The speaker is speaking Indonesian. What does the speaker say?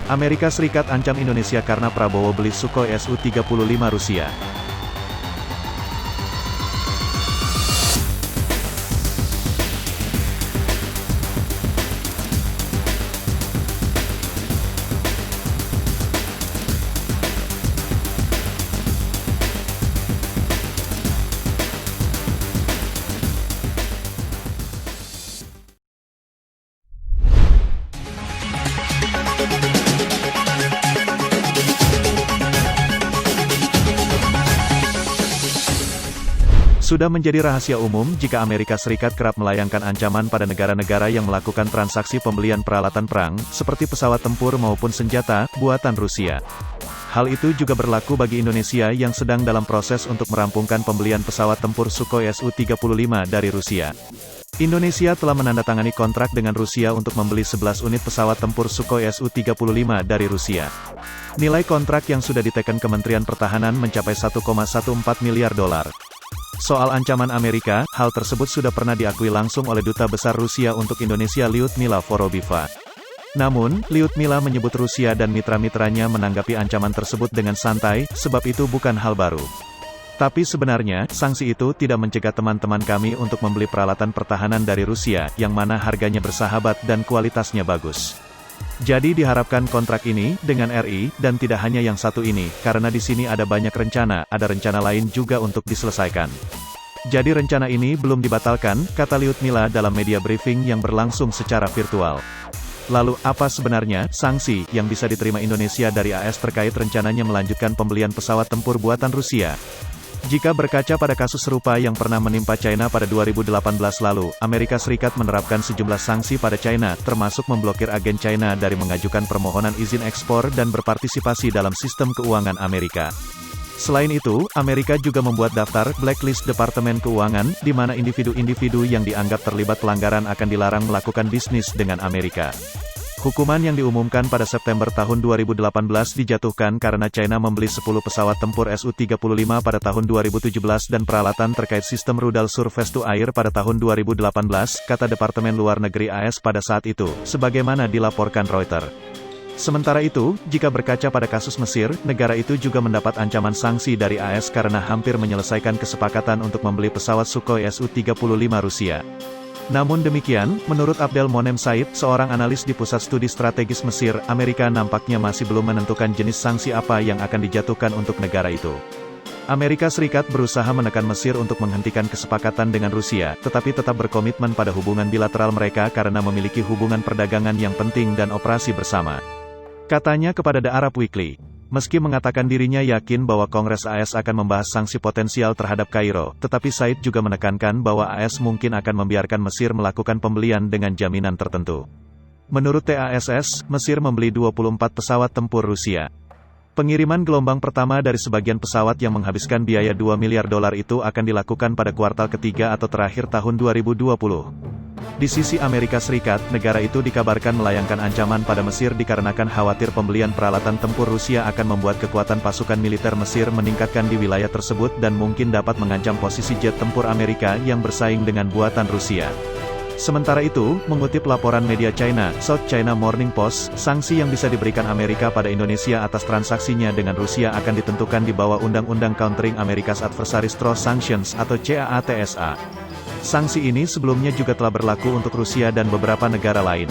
Amerika Serikat ancam Indonesia karena Prabowo beli Sukhoi Su-35 Rusia. Sudah menjadi rahasia umum jika Amerika Serikat kerap melayangkan ancaman pada negara-negara yang melakukan transaksi pembelian peralatan perang, seperti pesawat tempur maupun senjata, buatan Rusia. Hal itu juga berlaku bagi Indonesia yang sedang dalam proses untuk merampungkan pembelian pesawat tempur Sukhoi Su-35 dari Rusia. Indonesia telah menandatangani kontrak dengan Rusia untuk membeli 11 unit pesawat tempur Sukhoi Su-35 dari Rusia. Nilai kontrak yang sudah diteken Kementerian Pertahanan mencapai 1,14 miliar dolar. Soal ancaman Amerika, hal tersebut sudah pernah diakui langsung oleh Duta Besar Rusia untuk Indonesia Lyudmila Vorobiva. Namun, Lyudmila menyebut Rusia dan mitra-mitranya menanggapi ancaman tersebut dengan santai, sebab itu bukan hal baru. Tapi sebenarnya, sanksi itu tidak mencegah teman-teman kami untuk membeli peralatan pertahanan dari Rusia, yang mana harganya bersahabat dan kualitasnya bagus. Jadi diharapkan kontrak ini, dengan RI, dan tidak hanya yang satu ini, karena di sini ada banyak rencana, ada rencana lain juga untuk diselesaikan. Jadi rencana ini belum dibatalkan, kata Lyudmila dalam media briefing yang berlangsung secara virtual. Lalu, apa sebenarnya sanksi yang bisa diterima Indonesia dari AS terkait rencananya melanjutkan pembelian pesawat tempur buatan Rusia? Jika berkaca pada kasus serupa yang pernah menimpa China pada 2018 lalu, Amerika Serikat menerapkan sejumlah sanksi pada China, termasuk memblokir agen China dari mengajukan permohonan izin ekspor dan berpartisipasi dalam sistem keuangan Amerika. Selain itu, Amerika juga membuat daftar blacklist Departemen Keuangan, di mana individu-individu yang dianggap terlibat pelanggaran akan dilarang melakukan bisnis dengan Amerika. Hukuman yang diumumkan pada September tahun 2018 dijatuhkan karena China membeli 10 pesawat tempur Su-35 pada tahun 2017 dan peralatan terkait sistem rudal surface to air pada tahun 2018, kata Departemen Luar Negeri AS pada saat itu, sebagaimana dilaporkan Reuters. Sementara itu, jika berkaca pada kasus Mesir, negara itu juga mendapat ancaman sanksi dari AS karena hampir menyelesaikan kesepakatan untuk membeli pesawat Sukhoi Su-35 Rusia. Namun demikian, menurut Abdel Monem Said, seorang analis di Pusat Studi Strategis Mesir, Amerika nampaknya masih belum menentukan jenis sanksi apa yang akan dijatuhkan untuk negara itu. Amerika Serikat berusaha menekan Mesir untuk menghentikan kesepakatan dengan Rusia, tetapi tetap berkomitmen pada hubungan bilateral mereka karena memiliki hubungan perdagangan yang penting dan operasi bersama. Katanya kepada The Arab Weekly. Meski mengatakan dirinya yakin bahwa Kongres AS akan membahas sanksi potensial terhadap Kairo, tetapi Said juga menekankan bahwa AS mungkin akan membiarkan Mesir melakukan pembelian dengan jaminan tertentu. Menurut TASS, Mesir membeli 24 pesawat tempur Rusia. Pengiriman gelombang pertama dari sebagian pesawat yang menghabiskan biaya 2 miliar dolar itu akan dilakukan pada kuartal ketiga atau terakhir tahun 2020. Di sisi Amerika Serikat, negara itu dikabarkan melayangkan ancaman pada Mesir dikarenakan khawatir pembelian peralatan tempur Rusia akan membuat kekuatan pasukan militer Mesir meningkatkan di wilayah tersebut dan mungkin dapat mengancam posisi jet tempur Amerika yang bersaing dengan buatan Rusia. Sementara itu, mengutip laporan media China, South China Morning Post, sanksi yang bisa diberikan Amerika pada Indonesia atas transaksinya dengan Rusia akan ditentukan di bawah Undang-Undang Countering America's Adversaries Through Sanctions atau CAATSA. Sanksi ini sebelumnya juga telah berlaku untuk Rusia dan beberapa negara lain.